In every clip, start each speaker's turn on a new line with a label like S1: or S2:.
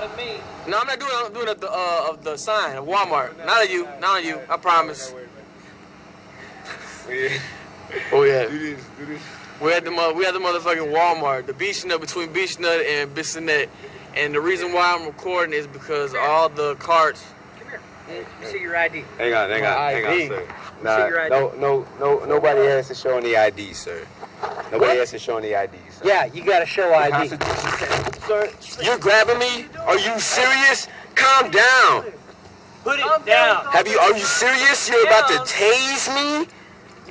S1: not of me.
S2: No, I'm not doing it. I'm doing it of the sign of Walmart. Not of you. Not of you. I promise. Oh yeah.
S3: Do this.
S2: We had the motherfucking Walmart, the beach nut between Beach Nut and Bissonnette, and the reason why I'm recording is because all the carts.
S1: Come here. Let me see your ID.
S3: Hang on, sir.
S1: Nah,
S3: Nobody has to show any ID, sir. Nobody has to show any ID, sir.
S1: Yeah, you gotta show ID.
S3: Sir, you're grabbing me? Are you serious? Calm down.
S1: Put it down.
S3: Are you serious? You're about to tase me?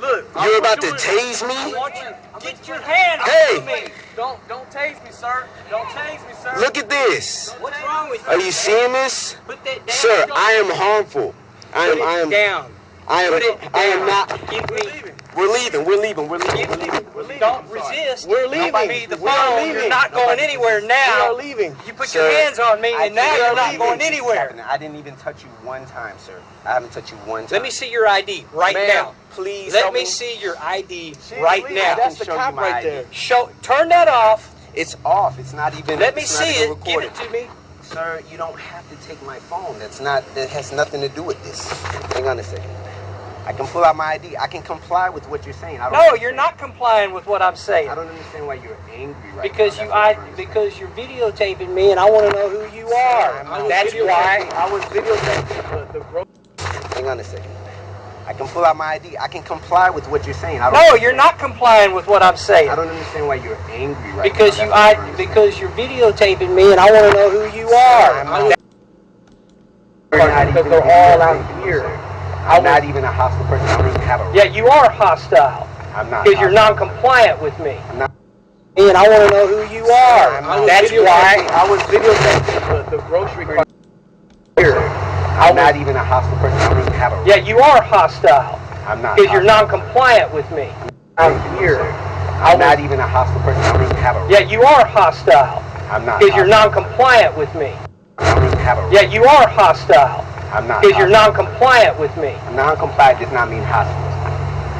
S2: Look,
S3: You're about to tase me?
S2: I want you.
S1: Get your hand
S3: Hey!
S1: off me.
S2: Don't tase me, sir. Don't tase me, sir.
S3: Look at this.
S1: What's wrong with you?
S3: Are you seeing this?
S1: Put that down.
S3: Sir, I am harmful. I
S1: Put it
S3: am
S1: down.
S3: I am
S1: Put it
S3: I am
S1: down.
S3: not.
S1: Give
S2: We're
S1: me.
S2: leaving.
S3: We're leaving.
S1: Don't resist.
S2: We're leaving.
S1: Give me the
S2: We are
S1: phone.
S2: leaving.
S1: You're not going anywhere now.
S2: We are leaving.
S1: You put
S3: Sir,
S1: your hands on me, and now you're not going anywhere.
S3: I didn't even touch you one time, sir. I haven't touched you one time.
S1: Let me see your ID right
S2: Ma'am,
S1: now.
S3: Please
S1: Let
S3: help
S1: me see your ID
S2: She's
S1: right
S2: leaving.
S1: now.
S2: That's the
S3: Show you
S2: cop
S3: my
S2: right
S3: ID.
S2: there.
S1: Turn that off.
S3: It's off. It's not even.
S1: Let me
S3: it's
S1: see
S3: not even
S1: it. Give
S3: recorded.
S1: it to me.
S3: Sir, you don't have to take my phone. That has nothing to do with this. Hang on a second. I can pull out my ID. I can comply with what you're saying.
S1: No, you're not complying with what I'm saying.
S3: I don't understand why you're angry right
S1: Because
S3: now.
S1: because you're videotaping me, and I want to know who you are. That's why.
S2: I was videotaping the grocery.
S3: Hang on a second. I can pull out my ID. I can comply with what you're saying.
S1: No, you're not complying with what I'm saying.
S3: I don't understand why you're angry right
S1: Because
S3: now.
S1: because you're videotaping me, and I want to know who you are. Because they're all out here.
S3: I'm not even a hostile person. I don't even have a.
S1: Yeah, you are hostile.
S3: I'm not.
S1: Because you're non-compliant with me.
S3: I'm not.
S1: And I want to know who you are. That's why.
S2: I was videotaping the grocery cart.
S1: Here.
S3: I'm not even a hostile person. I don't even have a.
S1: Yeah, you are hostile.
S3: I'm not.
S1: Because you're non-compliant with me. I'm here.
S3: I'm not even a hostile person. I don't even have a.
S1: Yeah, you are hostile.
S3: I'm not.
S1: Because you're non-compliant with me.
S3: I don't even have a.
S1: Yeah, you are hostile.
S3: I'm not.
S1: Because you're non-compliant with me.
S3: Non-compliant does not mean hostile.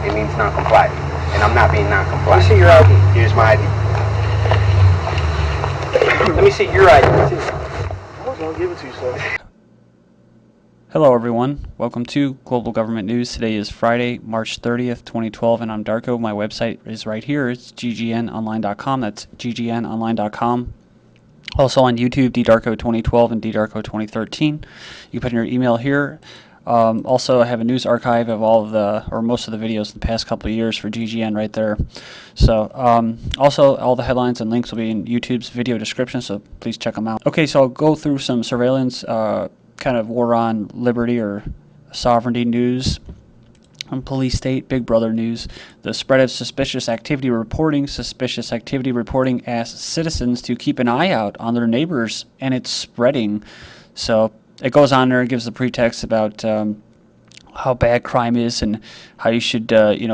S3: It means non-compliant. And I'm not being non-compliant.
S1: Let me see your ID.
S3: Here's my ID.
S1: Let me see your ID.
S2: I was gonna give it to you, sir.
S4: Hello everyone, welcome to Global Government News. Today is Friday, March 30th, 2012, and I'm Darko. My website is right here. It's ggnonline.com. That's ggnonline.com. Also on YouTube, ddarko2012 and ddarko2013. You can put in your email here. Also, I have a news archive of all of the, or most of the videos in the past couple of years for GGN right there. So, also, all the headlines and links will be in YouTube's video description, so please check them out. Okay, so I'll go through some surveillance, kind of war on liberty or sovereignty news. Police state, Big Brother news. The spread of suspicious activity reporting. Suspicious activity reporting asks citizens to keep an eye out on their neighbors, and it's spreading. So it goes on there and gives the pretext about how bad crime is and how you should,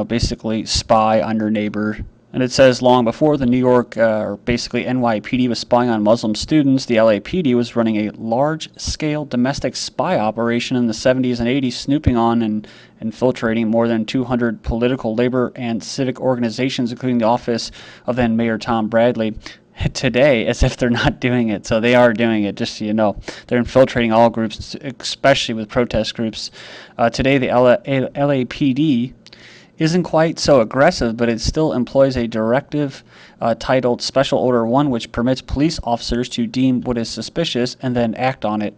S4: basically spy on your neighbor. And it says long before the New York, or basically NYPD was spying on Muslim students, the LAPD was running a large-scale domestic spy operation in the 70s and 80s, snooping on and infiltrating more than 200 political, labor, and civic organizations, including the office of then Mayor Tom Bradley. Today, as if they're not doing it, so they are doing it, just so you know. They're infiltrating all groups, especially with protest groups. Today, the LAPD isn't quite so aggressive, but it still employs a directive titled Special Order 1, which permits police officers to deem what is suspicious and then act on it.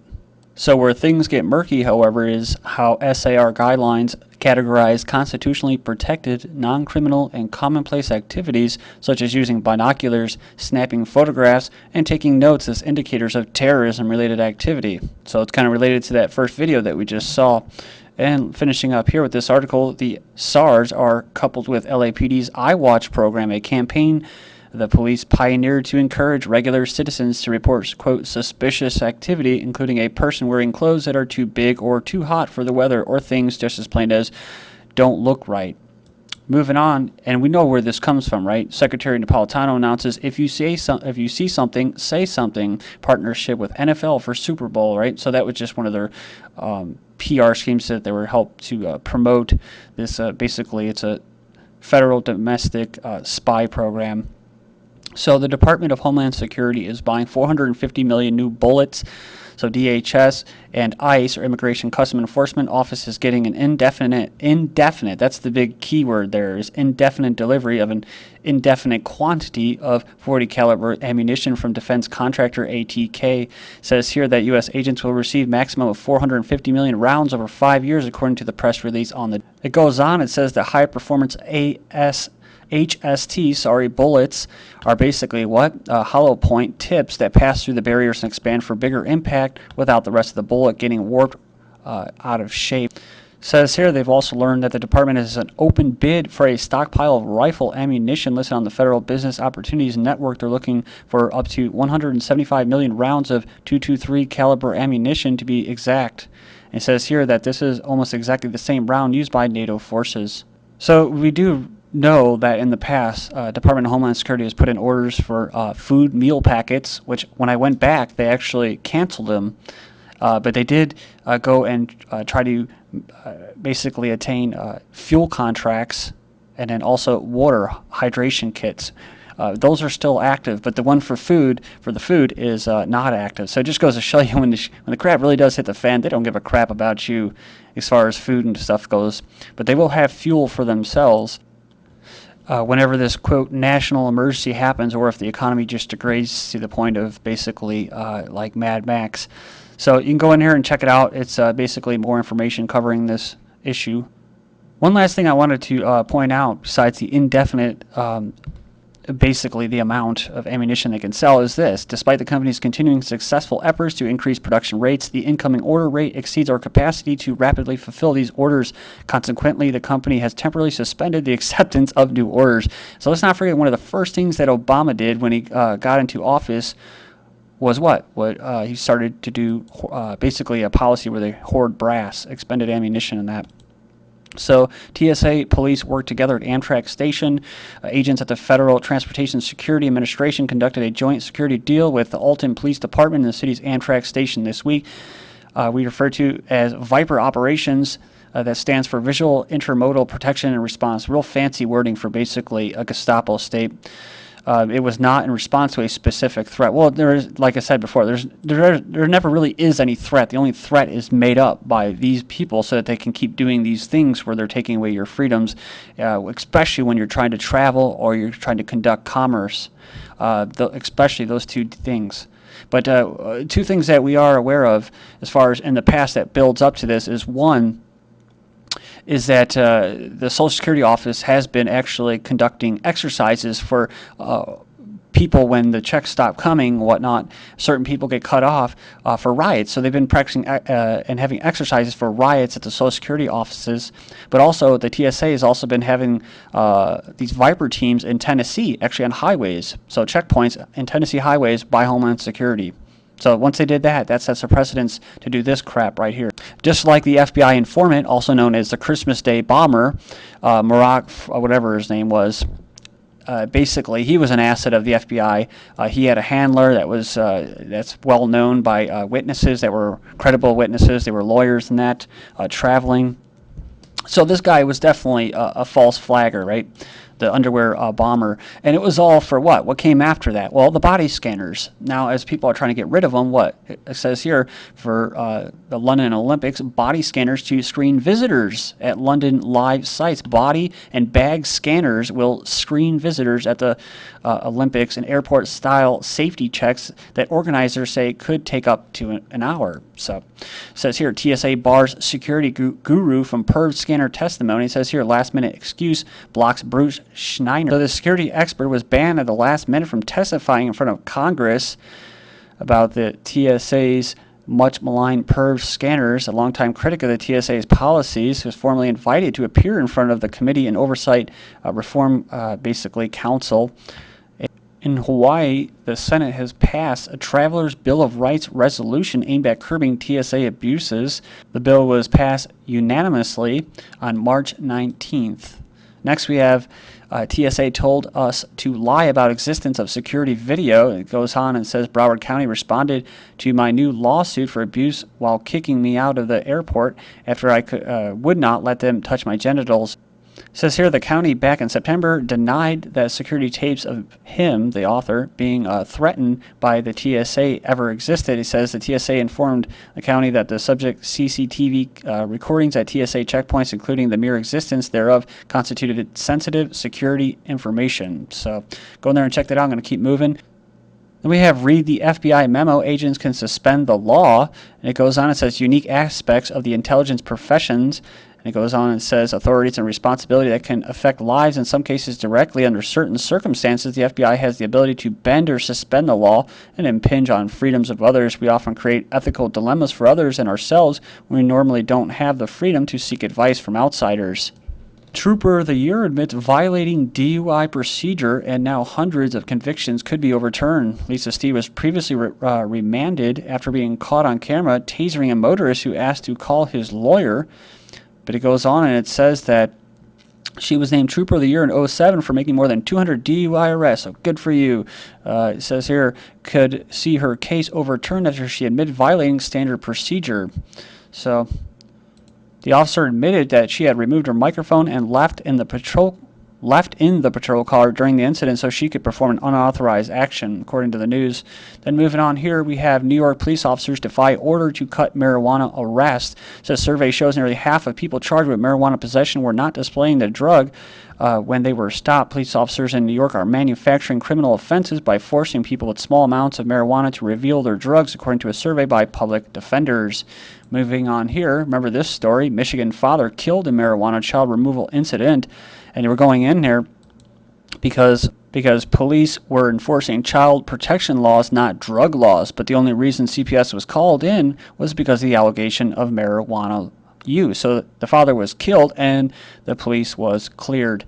S4: So where things get murky, however, is how SAR guidelines categorize constitutionally protected, non-criminal, and commonplace activities, such as using binoculars, snapping photographs, and taking notes as indicators of terrorism-related activity. So it's kind of related to that first video that we just saw. And finishing up here with this article, the SARs are coupled with LAPD's iWatch program, a campaign the police pioneered to encourage regular citizens to report, quote, suspicious activity, including a person wearing clothes that are too big or too hot for the weather, or things just as plain as don't look right. Moving on, and we know where this comes from, right? Secretary Napolitano announces, if you see something, say something. Partnership with NFL for Super Bowl, right? So that was just one of their PR schemes that they were helped to promote this. Basically, it's a federal domestic spy program. So the Department of Homeland Security is buying 450 million new bullets. So DHS and ICE, or Immigration Custom Enforcement Office, is getting an indefinite, that's the big key word there, is indefinite delivery of an indefinite quantity of 40 caliber ammunition from defense contractor ATK. It says here that U.S. agents will receive maximum of 450 million rounds over 5 years, according to the press release on the. It goes on, it says that high performance HST bullets are basically what? Hollow point tips that pass through the barriers and expand for bigger impact without the rest of the bullet getting warped out of shape. Says here they've also learned that the department has an open bid for a stockpile of rifle ammunition listed on the Federal Business Opportunities Network. They're looking for up to 175 million rounds of .223 caliber ammunition, to be exact. It says here that this is almost exactly the same round used by NATO forces. So we do know that in the past, Department of Homeland Security has put in orders for food meal packets, which when I went back, they actually canceled them. But they did go and try to basically attain fuel contracts and then also water hydration kits. Those are still active, but the one for the food is not active. So it just goes to show you when the crap really does hit the fan, they don't give a crap about you as far as food and stuff goes. But they will have fuel for themselves whenever this, quote, national emergency happens, or if the economy just degrades to the point of basically like Mad Max. So you can go in here and check it out. It's basically more information covering this issue. One last thing I wanted to point out, besides the indefinite, basically the amount of ammunition they can sell, is this. Despite the company's continuing successful efforts to increase production rates, the incoming order rate exceeds our capacity to rapidly fulfill these orders. Consequently, the company has temporarily suspended the acceptance of new orders. So let's not forget, one of the first things that Obama did when he got into office was what he started to do, basically a policy where they hoard brass, expended ammunition, and that. So TSA police worked together at Amtrak station. Agents at the Federal Transportation Security Administration conducted a joint security deal with the Alton Police Department in the city's Amtrak station this week. We refer to as Viper Operations. That stands for Visual Intermodal Protection and Response. Real fancy wording for basically a Gestapo state. It was not in response to a specific threat. Well, there is, like I said before, there never really is any threat. The only threat is made up by these people so that they can keep doing these things where they're taking away your freedoms, especially when you're trying to travel or you're trying to conduct commerce, especially those two things. But two things that we are aware of as far as in the past that builds up to this is, one, is that the Social Security Office has been actually conducting exercises for people when the checks stop coming, whatnot. Certain people get cut off for riots. So they've been practicing and having exercises for riots at the Social Security offices. But also the TSA has also been having these Viper teams in Tennessee, actually on highways. So checkpoints in Tennessee highways by Homeland Security. So once they did that, that sets a precedence to do this crap right here. Just like the FBI informant, also known as the Christmas Day bomber, Marak, whatever his name was, basically he was an asset of the FBI. He had a handler that was that's well known by witnesses that were credible witnesses. They were lawyers and that, traveling. So this guy was definitely a false flagger, right? The underwear bomber. And it was all for what? What came after that? Well, the body scanners. Now, as people are trying to get rid of them, what? It says here, for the London Olympics, body scanners to screen visitors at London live sites. Body and bag scanners will screen visitors at the Olympics and airport-style safety checks that organizers say could take up to an hour. So, it says here, TSA bars security guru from perv scanner testimony. It says here, last-minute excuse blocks Bruce Schneider. So the security expert was banned at the last minute from testifying in front of Congress about the TSA's much maligned perv scanners. A longtime critic of the TSA's policies was formally invited to appear in front of the Committee and Oversight Reform, basically Council. In Hawaii, the Senate has passed a Traveler's Bill of Rights resolution aimed at curbing TSA abuses. The bill was passed unanimously on March 19th. Next, we have TSA told us to lie about existence of security video. It goes on and says Broward County responded to my new lawsuit for abuse while kicking me out of the airport after I would not let them touch my genitals. It says here the county back in September denied that security tapes of him, the author, being threatened by the TSA ever existed. He says the TSA informed the county that the subject CCTV recordings at TSA checkpoints, including the mere existence thereof, constituted sensitive security information. So go in there and check that out. I'm going to keep moving. Then we have read the FBI memo, agents can suspend the law. And it goes on, it says unique aspects of the intelligence professions. And it goes on and says authorities and responsibility that can affect lives, in some cases directly. Under certain circumstances, the FBI has the ability to bend or suspend the law and impinge on freedoms of others. We often create ethical dilemmas for others and ourselves when we normally don't have the freedom to seek advice from outsiders. Trooper of the Year admits violating DUI procedure, and now hundreds of convictions could be overturned. Lisa Steve was previously remanded after being caught on camera tasering a motorist who asked to call his lawyer. But it goes on and it says that she was named Trooper of the Year in 2007 for making more than 200 DUI arrests, so good for you. It says here, could see her case overturned after she admitted violating standard procedure. So the officer admitted that she had removed her microphone and left in the patrol car during the incident so she could perform an unauthorized action, according to the news. Then moving on here, we have New York police officers defy order to cut marijuana arrest. So a survey shows nearly half of people charged with marijuana possession were not displaying the drug when they were stopped. Police officers in New York are manufacturing criminal offenses by forcing people with small amounts of marijuana to reveal their drugs, according to a survey by public defenders. Moving on here, remember this story, Michigan father killed in marijuana child removal incident. And we're going in here because police were enforcing child protection laws, not drug laws. But the only reason CPS was called in was because of the allegation of marijuana use. So the father was killed and the police was cleared.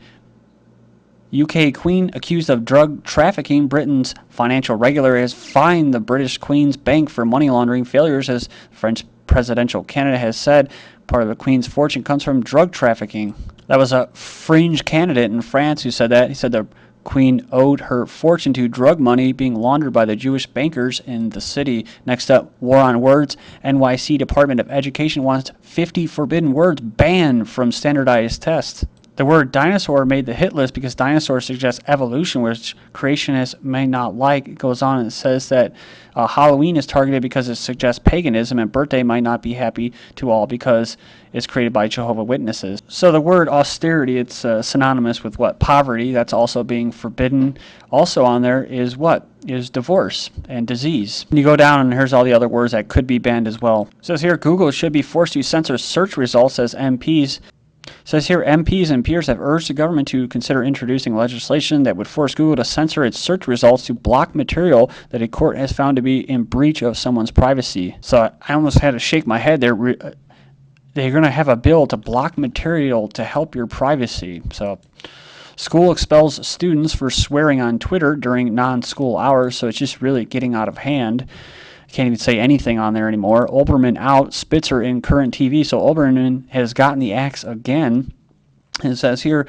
S4: UK Queen accused of drug trafficking. Britain's financial regulator has fined the British Queen's Bank for money laundering failures, as French presidential candidate has said. Part of the Queen's fortune comes from drug trafficking. That was a fringe candidate in France who said that. He said the Queen owed her fortune to drug money being laundered by the Jewish bankers in the city. Next up, war on words. NYC Department of Education wants 50 forbidden words banned from standardized tests. The word dinosaur made the hit list because dinosaur suggests evolution, which creationists may not like. It goes on and it says that Halloween is targeted because it suggests paganism, and birthday might not be happy to all because it's created by Jehovah's Witnesses. So the word austerity, it's synonymous with what? Poverty. That's also being forbidden. Also on there is what? Is divorce and disease. And you go down and here's all the other words that could be banned as well. It says here, Google should be forced to censor search results as MPs. Says here, MPs and peers have urged the government to consider introducing legislation that would force Google to censor its search results to block material that a court has found to be in breach of someone's privacy. So I almost had to shake my head there. They're going to have a bill to block material to help your privacy. So school expels students for swearing on Twitter during non-school hours. So it's just really getting out of hand. Can't even say anything on there anymore. Olbermann out, Spitzer in current TV. So Olbermann has gotten the axe again. And it says here,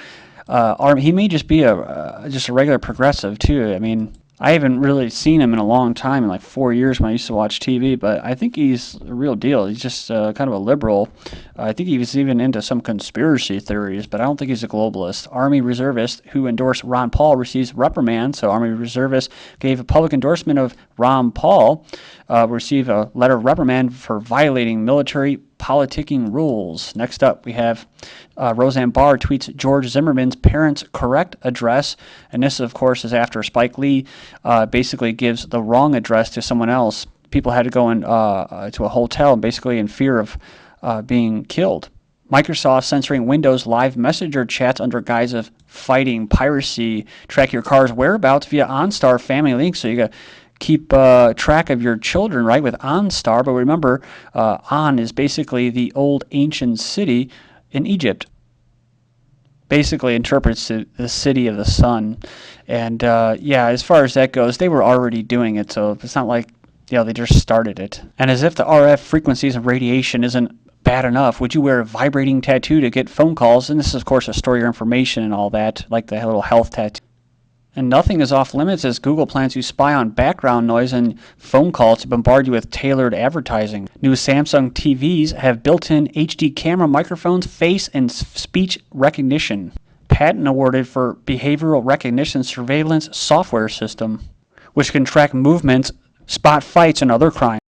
S4: he may just be just a regular progressive too. I mean, I haven't really seen him in a long time, in like 4 years when I used to watch TV, but I think he's a real deal. He's just kind of a liberal. I think he was even into some conspiracy theories, but I don't think he's a globalist. Army reservist who endorsed Ron Paul receives reprimand. So Army reservist gave a public endorsement of Ron Paul, received a letter of reprimand for violating military politicking rules. Next up, we have Roseanne Barr tweets George Zimmerman's parents' correct address. And this, of course, is after Spike Lee basically gives the wrong address to someone else. People had to go in to a hotel, basically in fear of being killed. Microsoft censoring Windows Live Messenger chats under guise of fighting piracy. Track your car's whereabouts via OnStar Family Link. So you got keep track of your children, right, with OnStar. But remember, On is basically the old ancient city in Egypt. Basically interprets the city of the sun. And yeah, as far as that goes, they were already doing it. So it's not like, they just started it. And as if the RF frequencies of radiation isn't bad enough, would you wear a vibrating tattoo to get phone calls? And this is, of course, to store your information and all that, like the little health tattoo. And nothing is off limits as Google plans to spy on background noise and phone calls to bombard you with tailored advertising. New Samsung TVs have built-in HD camera microphones, face and speech recognition. Patent awarded for behavioral recognition surveillance software system, which can track movements, spot fights, and other crimes.